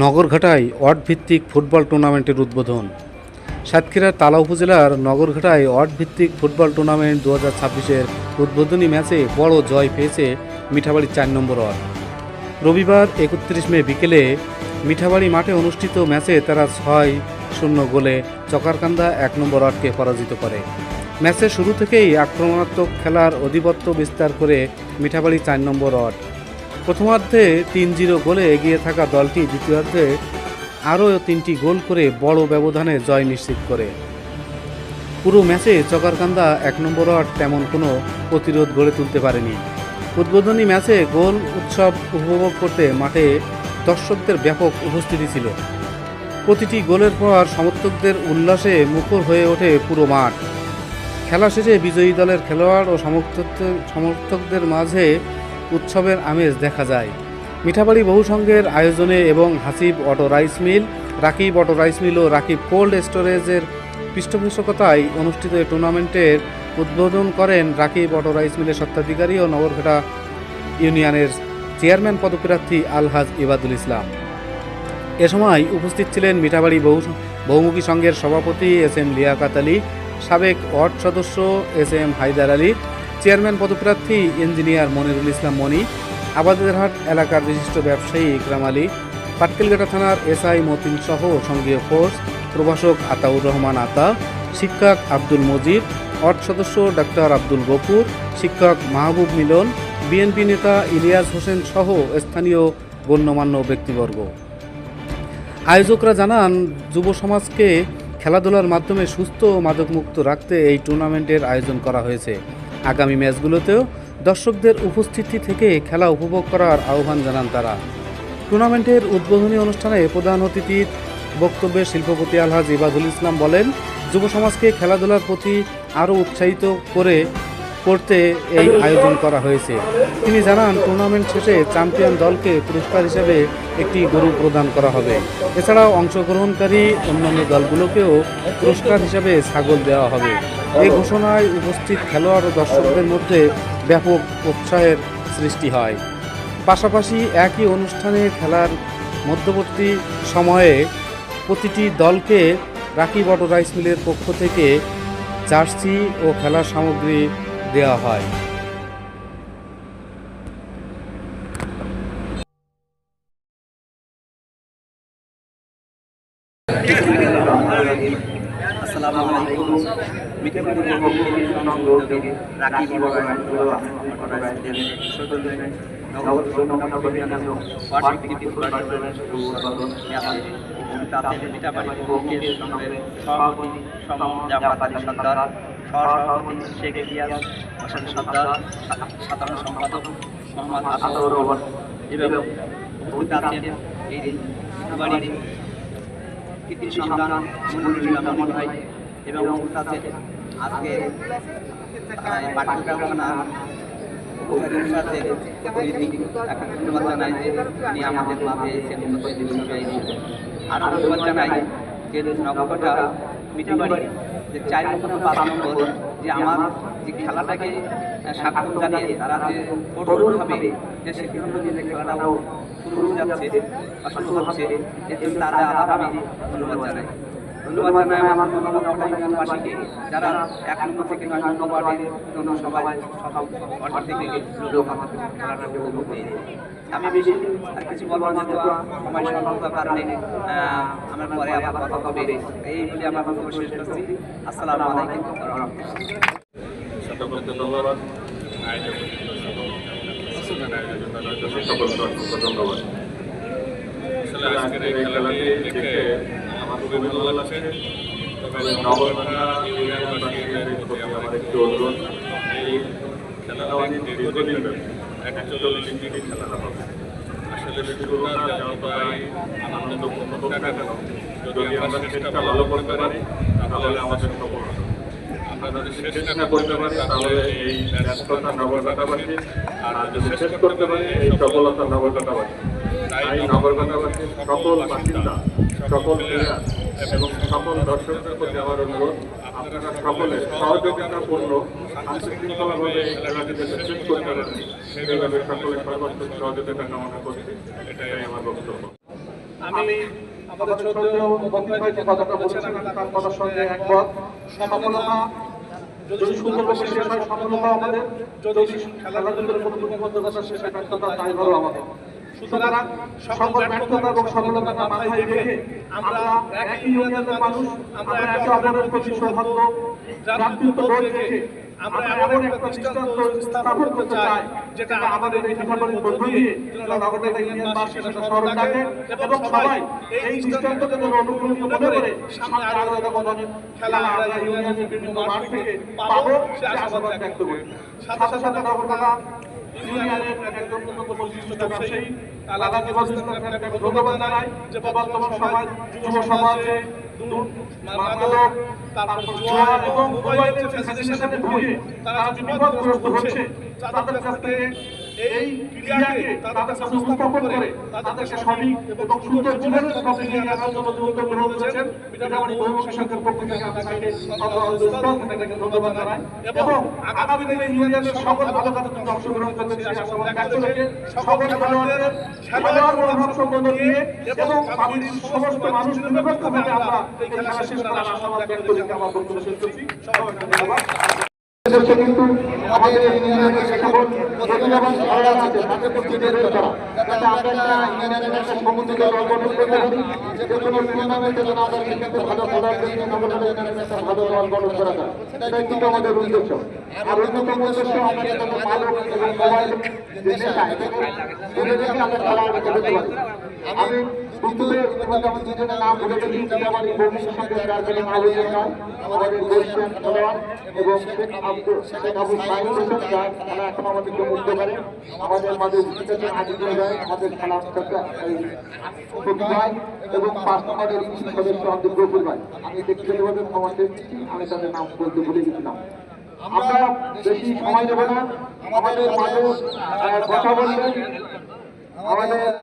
নগরঘাটায় word ভিত্তিক football টুর্নামেন্টের উদ্বোধন। সাতক্ষীরার তালা উপজেলার নগরঘাটায় ওয়ার্ড ভিত্তিক ফুটবল টুর্নামেন্ট 2026-এর উদ্বোধনী ম্যাচে বড় জয় পেয়েছে মিঠাবাড়ি 4 নম্বর ওয়ার্ড। রবিবার 31 মে বিকেলে মিঠাবাড়ি মাঠে অনুষ্ঠিত ম্যাচে তারা 6-0 গোলে চকারকান্দা 1 নম্বর ওয়ার্ডকে পরাজিত করে। ম্যাচের শুরু থেকেই আক্রমণাত্মক খেলার আধিপত্য বিস্তার করে মিঠাবাড়ি 4 নম্বর ওয়ার্ড। প্রথমার্ধে 3-0 গোলে এগিয়ে থাকা দলটি দ্বিতীয়ার্ধে আরও 3টি গোল করে বড় ব্যবধানে জয় নিশ্চিত করে। পুরো ম্যাচে চকারকান্দা 1 নম্বর ওয়ার্ড তেমন কোনো প্রতিরোধ গড়ে তুলতে পারেনি। উদ্বোধনী ম্যাচে গোল উৎসব উপভোগ করতে মাঠে দর্শকদের ব্যাপক উপস্থিতি ছিল। প্রতিটি গোলের পর সমর্থকদের উল্লাসে মুখর হয়ে ওঠে পুরো মাঠ। খেলা শেষে বিজয়ী দলের খেলোয়াড় ও সমর্থকদের মাঝে উৎসবের আমেজ দেখা যায়। মিঠাবাড়ি বহুসংঘের আয়োজনে এবং Hasib auto rice mill, Rakib auto rice mill ও রাকিব কোল্ড স্টোরেজের পৃষ্ঠপোষকতায় অনুষ্ঠিত এই টুর্নামেন্টের উদ্বোধন করেন রাকিব অটো রাইস মিলের স্বত্বাধিকারী ও নগরঘাটা ইউনিয়নের চেয়ারম্যান পদপ্রার্থী আলহাজ ইবাদুল ইসলাম। এ সময় উপস্থিত ছিলেন মিঠাবাড়ি বহুমুখী সংঘের সভাপতি SM লিয়াকাত আলী, সাবেক ওয়ার্ড সদস্য SM হায়দার আলী, চেয়ারম্যান পদপ্রার্থী ইঞ্জিনিয়ার মনিরুল ইসলাম মনি, আবাদেরহাট এলাকার বিশিষ্ট ব্যবসায়ী ইকরাম আলী, পাটকেলঘাটা থানার SI মতিন সহ সংঘীয় ফোর্স, প্রভাষক আতাউর রহমান আতা, শিক্ষক আব্দুল মজিদ, ওয়ার্ড সদস্য ডাক্তার আব্দুল গফুর, শিক্ষক মাহবুব মিলন, বিএনপি নেতা ইলিয়াস হোসেন সহ স্থানীয় গণ্যমান্য ব্যক্তিবর্গ। আয়োজকরা জানান, যুব সমাজকে খেলাধুলার মাধ্যমে সুস্থ ও মাদকমুক্ত রাখতে এই টুর্নামেন্টের আয়োজন করা হয়েছে। আগামী ম্যাচগুলোতেও দর্শকদের উপস্থিতি থেকে খেলা উপভোগ করার আহ্বান জানান তারা। টুর্নামেন্টের উদ্বোধনী অনুষ্ঠানে প্রধান অতিথির বক্তব্যে শিল্পপতি আলহাজ ইবাদুল ইসলাম বলেন, যুব সমাজকে খেলাধুলার প্রতি আরও উৎসাহিত করতে এই আয়োজন করা হয়েছে। তিনি জানান, টুর্নামেন্ট শেষে চ্যাম্পিয়ন দলকে পুরস্কার হিসেবে একটি গরু প্রদান করা হবে। এছাড়াও অংশগ্রহণকারী অন্যান্য দলগুলোকেও পুরস্কার হিসেবে ছাগল দেওয়া হবে। এই ঘোষণায় উপস্থিত খেলোয়াড় ও দর্শকদের মধ্যে ব্যাপক উৎসাহের সৃষ্টি হয়। পাশাপাশি একই অনুষ্ঠানে খেলার মধ্যবর্তী সময়ে প্রতিটি দলকে রাকিব অটো রাইস মিলের পক্ষ থেকে জার্সি ও খেলার সামগ্রী দেওয়া হয়। আসসালামু আলাইকুম। মিঠাবাড়ি বহুমুখী সংঘ উদ্যোগে রাকিব অটো রাইস মিল মিঠাবাড়ি বহুমুখী সংঘের সভাপতি জাফর সর্দার, সহসভাপতি শেখ ইলিয়াস হোসেন সর্দার, সাধারণ সম্পাদক মোহাম্মদ আতাউর রহমান এবং উপস্থিত আছেন এই মিঠাবাড়ির কৃতি সন্তান মনিরুল ইসলাম মনি ভাই এবং উপস্থিত আছেন আজকে পাটকেলঘাটা থানার ধন্যবাদ জানাই যে তিনি আমাদের মাঝে এসেছেন। আরও ধন্যবাদ জানাই যে নগরঘাটা মিঠাবাড়ি যে 4 নম্বর 5 নম্বর যে আমার যে খেলাটাকে স্বাগত জানিয়ে তারা যে কঠোরভাবে যে সিদ্ধান্ত নিয়ে যে খেলাটাও শুরু হতে যাচ্ছে বা শুরু হচ্ছে, এর জন্য তারা আবার আমি ধন্যবাদ জানাই। ধন্যবাদ জানাই আমার নগরঘাটা ইউনিয়নবাসীকে, যারা 1 নম্বর থেকে 9 নম্বর ওয়ার্ডের জন্য সবাই সব ওয়ার্ড থেকে লোক আমাদের খেলাটাকে উপভোগ করেছে। আমি বেশি আর কিছু বলবো না, তো সময় স্বল্পতার কারণে আমার পরে আবার কথা হবে, এই বলে আমার বক্তব্য শেষ করছি। আসসালামু আলাইকুম ওয়া আসলে শুরুটা যতটাই আনন্দ হোক না কেন, যদি আমরা চেষ্টা ভালো করতে পারি তাহলে আমাদের সফল হবে। আমরা যদি চেষ্টা না করতে পারি তাহলে এই ব্যস্ততা নগরঘাটাবাসী, আর যদি শেষ করতে পারি এই সফলতা নগরঘাটাবাসী। তাই নগরঘাটাবাসীর সকল বাসিন্দা, সকল প্লেয়ার এবং সকল দর্শকদের প্রতি আমার অনুরোধ, আপনারা সকলে সহযোগিতাপূর্ণ আন্তশৃঙ্খলাভাবে এই খেলাটিতে শেষ করতে পারেন সেইভাবে সকলে সর্বোচ্চ সহযোগিতা কামনা করছি। এটাই আমার বক্তব্য। আমি আমাদের ছোট বন্ধু ভাই যে কথাটা বলেছেন আমি তার কথার সঙ্গে একমত। সফলতা যদি সুন্দরভাবে শেষ হয়, সফলতা আমাদের, যদি খেলাধুলার কোনো প্রতিবদ্ধকতা শেষ হয়, ব্যর্থতা তাই হলো আমাদের। সুতরাং সকল ব্যর্থতা এবং সফলতা মাথায় রেখে আমরা একই ইউনিয়নের মানুষ, আমরা একে অপরের প্রতি সৌহার্দ্য, ভ্রাতৃত্ববোধ রেখে আমরা এমন একটা দৃষ্টান্ত স্থাপন করতে চাই যেটা আমাদের এই মিঠাবাড়ির মধ্য দিয়ে নগরটা ইউনিয়ন বা সেটা শহর থাকে এবং সবাই এই দৃষ্টান্তকে যেন অনুপ্রাণিত মনে করে সামনে আরো যখন খেলা আমরা ইউনিয়নের বিভিন্ন মাঠ থেকে পাবো সে আশাবাদ ব্যক্ত করি। সাথে সাথে নগরপাড়া ইউনিয়নের একজন প্রতিষ্ঠিত ব্যবসায়ী আলাদা ব্যবস্থাপনাকে একটা ধন্যবাদ জানাই যে বর্তমান সমাজ যুব সমাজে মাদক, তারপর জুয়া এবং মোবাইলের যে ফ্যাসিলিটেশনে ভুগে তারা যে বিপদগ্রস্ত হচ্ছে, তাদের কাছ থেকে এই ক্রিয়াকে তাদের কাছে উপস্থাপন করে তাদেরকে সঠিক এবং সুন্দর জীবনের পথে নিয়ে আসার জন্য যে উদ্যোগ গ্রহণ করেছেন, মিঠাবাড়ি বহুমুখী সংঘের পক্ষ থেকে আপনাকে ধন্যবাদ জানাই এবং আগামী দিনে ইউনিয়নের সকল ভালো কাজে অংশগ্রহণ করতে সেই আশাবাদ ব্যক্ত রেখে সকল খেলোয়াড়দের খেলোয়াড় মনোভাব সম্পন্ন নিয়ে এবং বাড়ির সমস্ত মানুষ নিরপেক্ষভাবে আমরা এই খেলা শেষ করার আশাবাদ ব্যক্ত রেখে আমার বক্তব্য শেষ করছি। সবাইকে ধন্যবাদ। কিন্তু আমাদের ইউনিয়নের সকল প্রতিভাবান খেলোয়াড় আছে তাদের প্রতি বের করা, যাতে আমরা একটা ইউনিয়নের একটা সমুদ্র দল গঠন করতে পারি, যে কোনো টুর্নামেন্টে যেন আমাদের কিন্তু ভালো খেলোয়াড়দের নিয়ে নগর ইউনিয়নের একটা ভালো দল গঠন করা যায়, এটাই কিন্তু আমাদের উদ্দেশ্য। আর অন্যতম উদ্দেশ্য আমরা যেন মাদক এবং মোবাইল যে নেশা এটাকে দূরে রেখে আমরা খেলা করতে পারি। আমি দুপুরে যেমন দুজনের নাম বলে গেছি, মিঠাবাড়ি বহুমুখী সংঘের চেয়ারম্যান আবুল খান, আমাদের বৈশ্বিক খেলোয়াড় এবং শেখ আবু সাইদ হোসেন, যার খেলা এখন আমাদেরকে মুক্ত করে আমাদের মাঝে উপস্থিত আছেন আজিজুল ভাই, আমাদের খেলা ছবি ভাই এবং 5 নম্বরের সদস্য আমাদের গফুর ভাই। আমি ব্যক্তিগতভাবে ক্ষমা চেয়েছি, আমি তাদের নাম বলতে ভুলে গেছিলাম। আমরা বেশি সময় নেব না, আমাদের মাঝে কথা বলবেন আমাদের